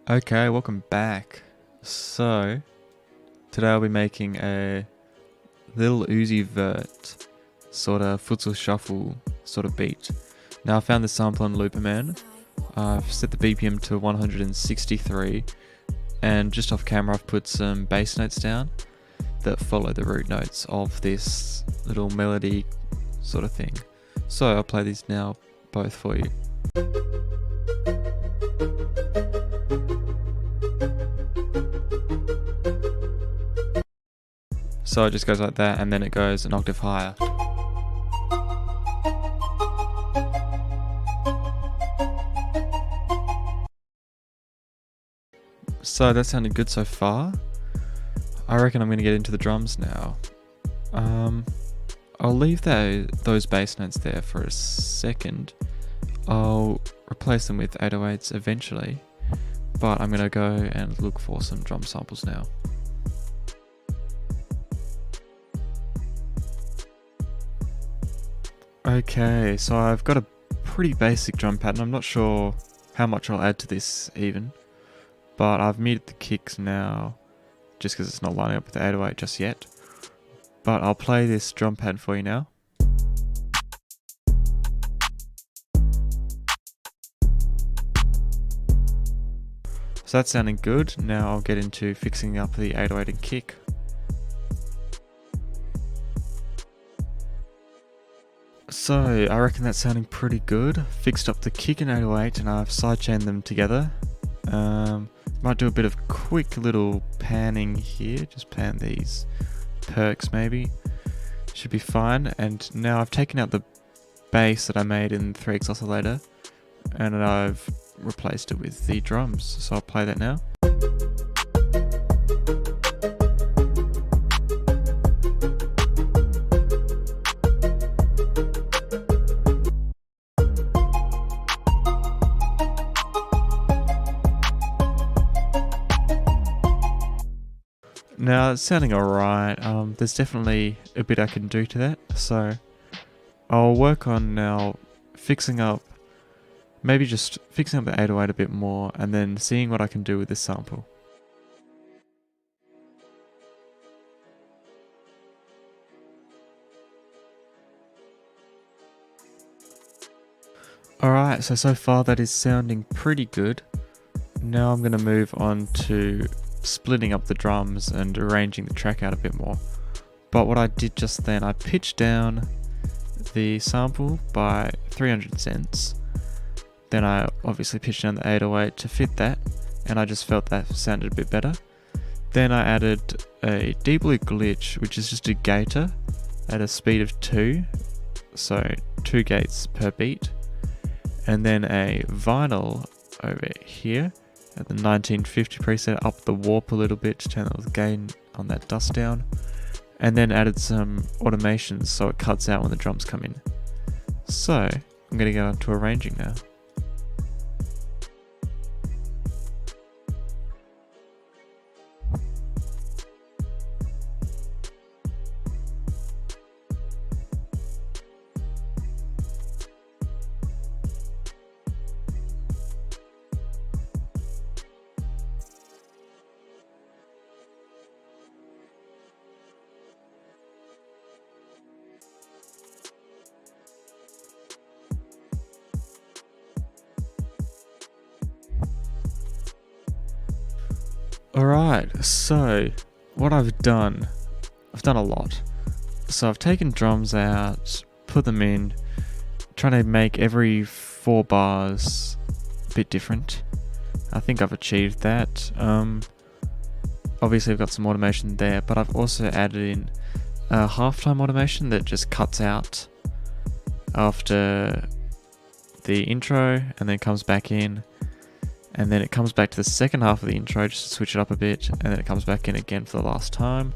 Okay, welcome back. So, today I'll be making a Lil Uzi Vert sort of futsal shuffle sort of beat. Now I found this sample on Looperman. I've set the BPM to 163 and just off camera I've put some bass notes down that follow the root notes of this little melody sort of thing. So I'll play these now both for you. So it just goes like that and then it goes an octave higher. So that sounded good so far. I reckon I'm going to get into the drums now. I'll leave those bass notes there for a second. I'll replace them with 808s eventually, but I'm going to go and look for some drum samples now. Okay, so I've got a pretty basic drum pattern. I'm not sure how much I'll add to this even, but I've muted the kicks now just because it's not lining up with the 808 just yet. But I'll play this drum pattern for you now. So that's sounding good. Now I'll get into fixing up the 808 and kick. So I reckon that's sounding pretty good. Fixed up the kick and 808 and I've sidechained them together. Might do a bit of quick little panning here. Just pan these perks maybe. Should be fine. And now I've taken out the bass that I made in 3x oscillator and I've replaced it with the drums. So I'll play that now. Now it's sounding alright. There's definitely a bit I can do to that, so I'll work on now fixing up, maybe just fixing up the 808 a bit more and then seeing what I can do with this sample. Alright, so far that is sounding pretty good. Now I'm going to move on to splitting up the drums and arranging the track out a bit more. But what I did just then, I pitched down the sample by 300 cents. Then I obviously pitched down the 808 to fit that, and I just felt that sounded a bit better. Then I added a deep blue glitch, which is just a gator at a speed of 2, so 2 gates per beat. And then a vinyl over here at the 1950 preset, up the warp a little bit to turn the gain on that dust down, and then added some automations so it cuts out when the drums come in. So I'm going to go on to arranging now. Alright, so what I've done a lot. So I've taken drums out, put them in, trying to make every 4 bars a bit different. I think I've achieved that. Obviously I've got some automation there, but I've also added in a halftime automation that just cuts out after the intro and then comes back in. And then it comes back to the second half of the intro just to switch it up a bit, and then it comes back in again for the last time.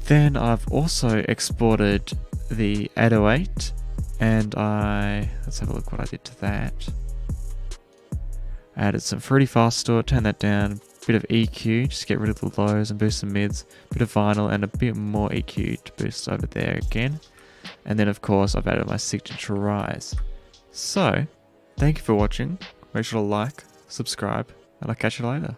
Then I've also exported the 808, and let's have a look what I did to that. I added some Fruity Fast to it, turned that down, bit of EQ just to get rid of the lows and boost some mids, bit of vinyl and a bit more EQ to boost over there again. And then of course I've added my signature rise. So, thank you for watching. Make sure to like, subscribe, and I'll catch you later.